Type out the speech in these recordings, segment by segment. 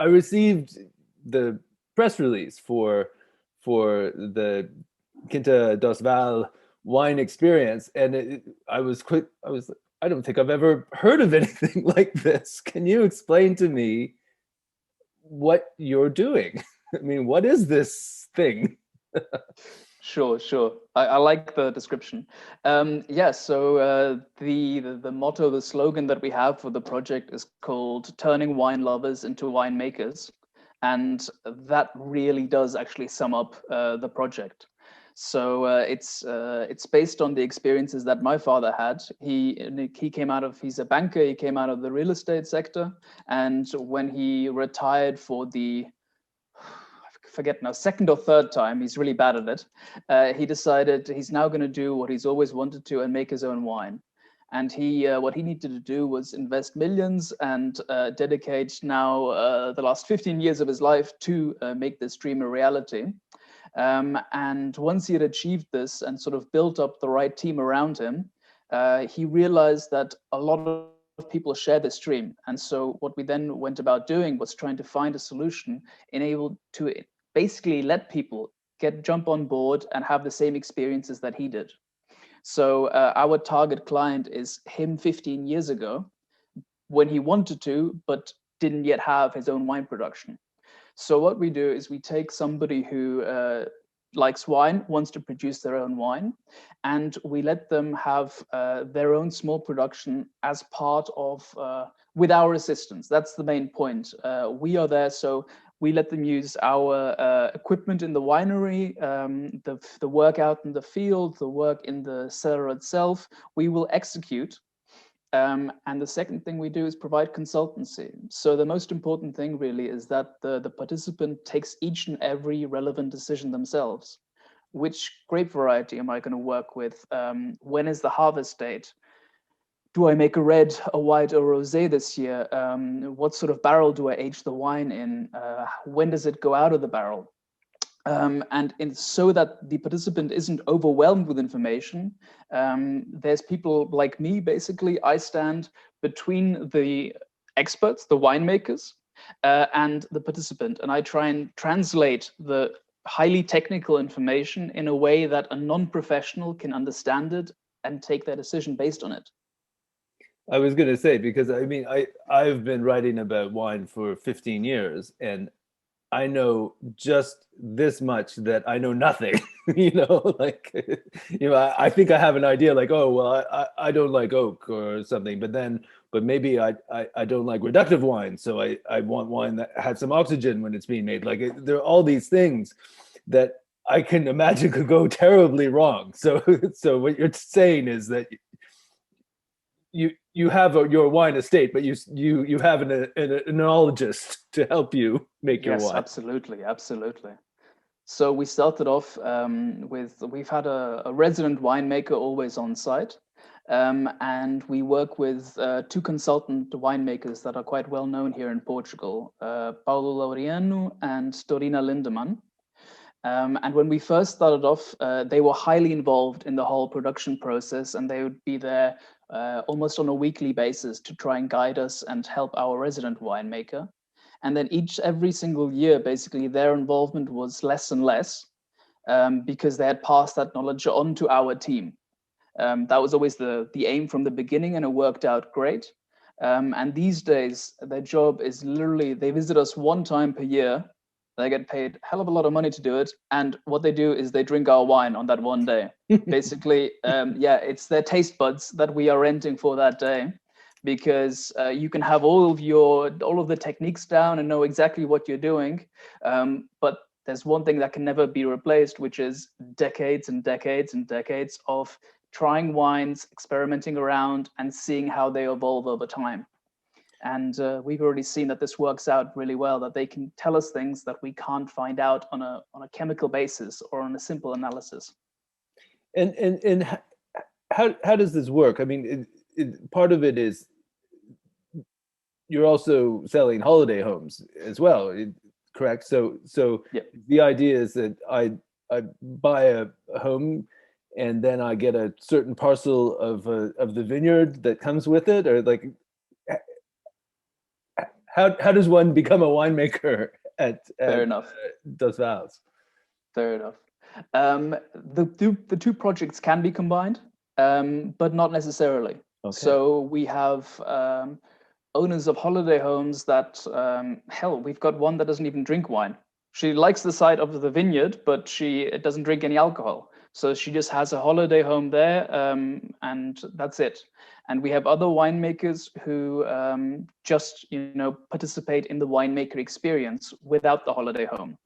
I received the press release for the Quinta dos Val wine experience, and I don't think I've ever heard of anything like this. Can you explain to me what you're doing? I mean, what is this thing? Sure, sure. I like the description. Yeah, so the motto, the slogan that we have for the project is called "Turning Wine Lovers into Winemakers," and that really does actually sum up the project. So it's based on the experiences that my father had. He's a banker. He came out of the real estate sector, and when he retired for the forget now, second or third time, he's really bad at it. He decided he's now going to do what he's always wanted to and make his own wine. And what he needed to do was invest millions and dedicate now the last 15 years of his life to make this dream a reality. And once he had achieved this and sort of built up the right team around him, he realized that a lot of people share this dream. And so what we then went about doing was trying to find a solution enabled to basically let people jump on board and have the same experiences that he did. So our target client is him 15 years ago when he wanted to, but didn't yet have his own wine production. So what we do is we take somebody who likes wine, wants to produce their own wine, and we let them have their own small production as part of, with our assistance. That's the main point. We are there, so we let them use our equipment in the winery, the work out in the field, the work in the cellar itself. We will execute. And the second thing we do is provide consultancy. So the most important thing really is that the participant takes each and every relevant decision themselves. Which grape variety am I going to work with? When is the harvest date? Do I make a red, a white, or rosé this year? What sort of barrel do I age the wine in? When does it go out of the barrel? So that the participant isn't overwhelmed with information, there's people like me. Basically, I stand between the experts, the winemakers, and the participant, and I try and translate the highly technical information in a way that a non-professional can understand it and take their decision based on it. I was going to say, because I mean, I've been writing about wine for 15 years, and I know just this much, that I know nothing. Like, I think I have an idea, like, oh, well, I don't like oak or something, but maybe I don't like reductive wine, so I want wine that has some oxygen when it's being made. Like, there are all these things that I can imagine could go terribly wrong. So what you're saying is that you have your wine estate, but you have an enologist to help you make your Yes, wine. absolutely, absolutely. So we started off we've had a resident winemaker always on site. And we work with two consultant winemakers that are quite well known here in Portugal, Paulo Laureano and Dorina Lindemann. And when we first started off, they were highly involved in the whole production process, and they would be there almost on a weekly basis to try and guide us and help our resident winemaker. And then every single year, basically, their involvement was less and less because they had passed that knowledge on to our team. That was always the aim from the beginning, and it worked out great. And these days, their job is literally, they visit us one time per year. They get paid a hell of a lot of money to do it. And what they do is they drink our wine on that one day. Basically, it's their taste buds that we are renting for that day, because you can have all of the techniques down and know exactly what you're doing. But there's one thing that can never be replaced, which is decades and decades and decades of trying wines, experimenting around, and seeing how they evolve over time. And we've already seen that this works out really well, that they can tell us things that we can't find out on a chemical basis or on a simple analysis. And how does this work? I mean, part of it is you're also selling holiday homes as well, correct? So Yep. The idea is that I buy a home, and then I get a certain parcel of the vineyard that comes with it, or like, how does one become a winemaker Fair at enough. Dos Vals? Fair enough. The two projects can be combined, but not necessarily. Okay. So we have owners of holiday homes that, hell, we've got one that doesn't even drink wine. She likes the sight of the vineyard, but she doesn't drink any alcohol. So she just has a holiday home there, and that's it. And we have other winemakers who just, participate in the winemaker experience without the holiday home.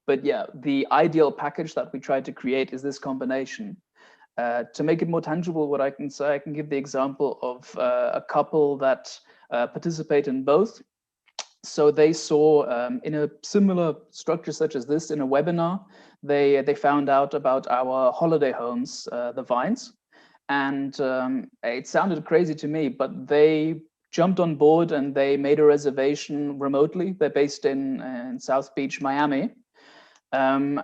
But yeah, the ideal package that we try to create is this combination. To make it more tangible, what I can say, I can give the example of a couple that participate in both. So they saw in a similar structure such as this in a webinar, they found out about our holiday homes, the vines, and it sounded crazy to me, but they jumped on board and they made a reservation remotely. They're based in South Beach, Miami. They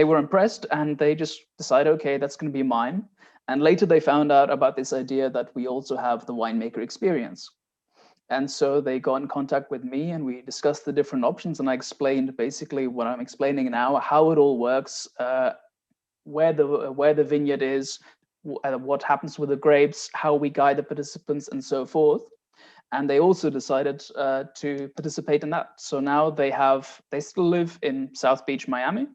were impressed and they just decided, okay, that's going to be mine. And later they found out about this idea that we also have the winemaker experience. And so they got in contact with me and we discussed the different options. And I explained basically what I'm explaining now, how it all works, where the vineyard is, what happens with the grapes, how we guide the participants and so forth. And they also decided to participate in that. So now they still live in South Beach, Miami.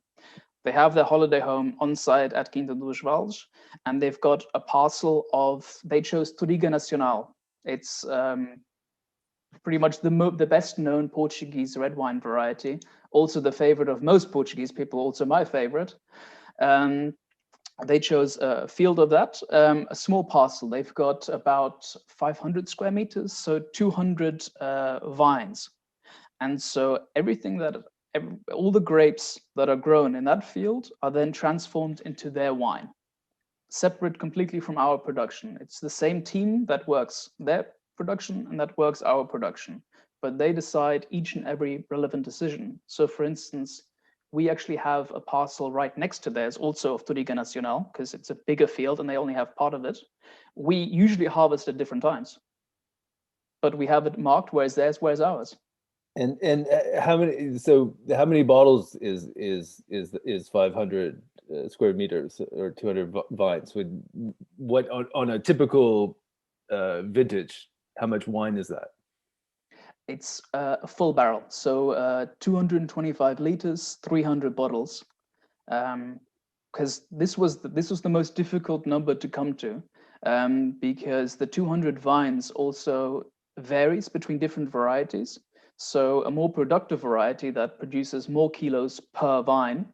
They have their holiday home on site at Quinta dos Vales, and they've got a parcel they chose Touriga Nacional. It's pretty much the best known Portuguese red wine variety, also the favorite of most Portuguese people, also my favorite. They chose a field of that, a small parcel. They've got about 500 square meters, so 200 vines. And so all the grapes that are grown in that field are then transformed into their wine, separate completely from our production. It's the same team that works their production and that works our production, but they decide each and every relevant decision. So for instance, we actually have a parcel right next to theirs, also of Touriga Nacional, because it's a bigger field and they only have part of it. We usually harvest at different times, but we have it marked, where's theirs, where's ours. And how many bottles is 500 square meters or 200 vines? What on a typical vintage, how much wine is that? It's a full barrel, so 225 liters, 300 bottles. Because this was the most difficult number to come to, because the 200 vines also varies between different varieties. So a more productive variety that produces more kilos per vine,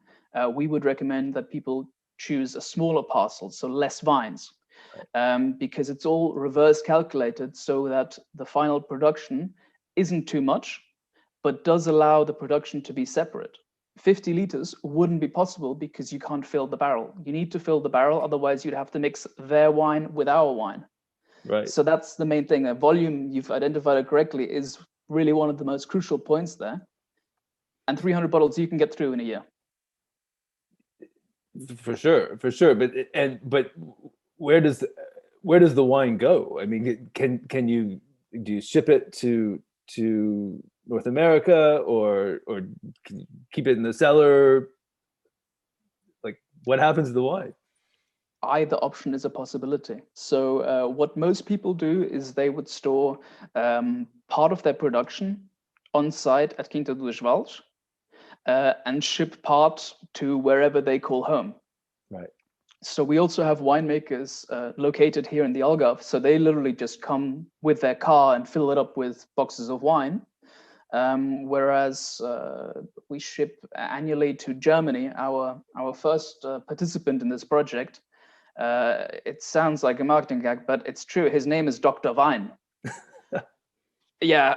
we would recommend that people choose a smaller parcel, so less vines, because it's all reverse calculated so that the final production isn't too much, but does allow the production to be separate. 50 liters wouldn't be possible because you can't fill the barrel. You need to fill the barrel, otherwise you'd have to mix their wine with our wine. Right. So that's the main thing. Volume, you've identified it correctly, is really one of the most crucial points there. And 300 bottles you can get through in a year. For sure. But where does the wine go? I mean, do you ship it to North America or keep it in the cellar? Like, what happens to the wine? Either option is a possibility. So what most people do is they would store part of their production on site at Quinta dos Vales and ship part to wherever they call home. Right. So we also have winemakers located here in the Algarve. So they literally just come with their car and fill it up with boxes of wine. Whereas we ship annually to Germany, our first participant in this project. It sounds like a marketing gag, but it's true. His name is Dr. Vine. Yeah,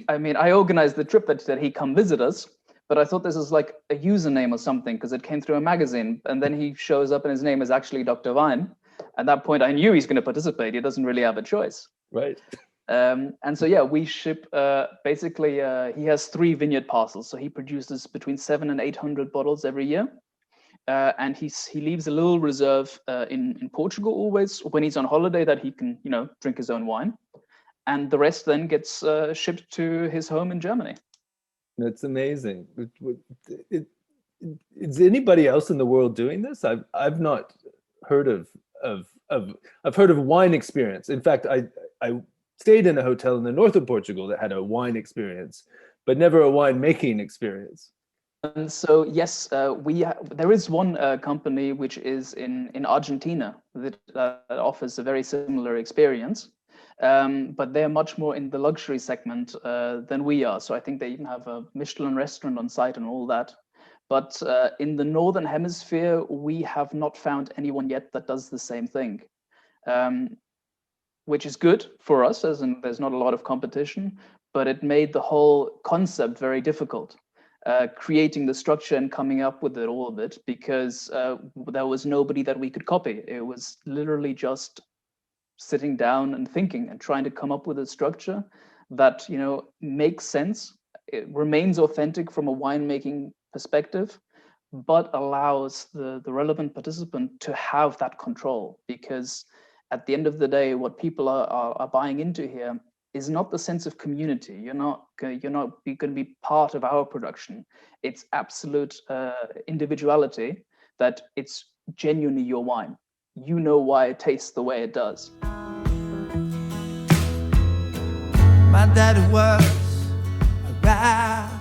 I mean, I organized the trip that he come visit us, but I thought this was like a username or something because it came through a magazine. And then he shows up and his name is actually Dr. Vine. At that point, I knew he's going to participate. He doesn't really have a choice. Right. And so, yeah, we ship basically, he has 3 vineyard parcels. So he produces between 700 and 800 bottles every year. And he leaves a little reserve in Portugal always when he's on holiday that he can, drink his own wine. and the rest then gets shipped to his home in Germany. That's amazing. Is anybody else in the world doing this? I've not heard of I've heard of wine experience. In fact, I stayed in a hotel in the north of Portugal that had a wine experience, but never a wine making experience. And so, yes, there is one company which is in Argentina that offers a very similar experience, but they're much more in the luxury segment than we are. So I think they even have a Michelin restaurant on site and all that. But in the Northern Hemisphere, we have not found anyone yet that does the same thing, which is good for us, as in there's not a lot of competition, but it made the whole concept very difficult. Creating the structure and coming up with all of it, because there was nobody that we could copy. It was literally just sitting down and thinking and trying to come up with a structure that, makes sense. It remains authentic from a winemaking perspective, but allows the relevant participant to have that control. Because at the end of the day, what people are buying into here is not the sense of community. You're not going to be part of our production. It's absolute individuality, that it's genuinely your wine. You know why it tastes the way it does. My daddy was a rabbi.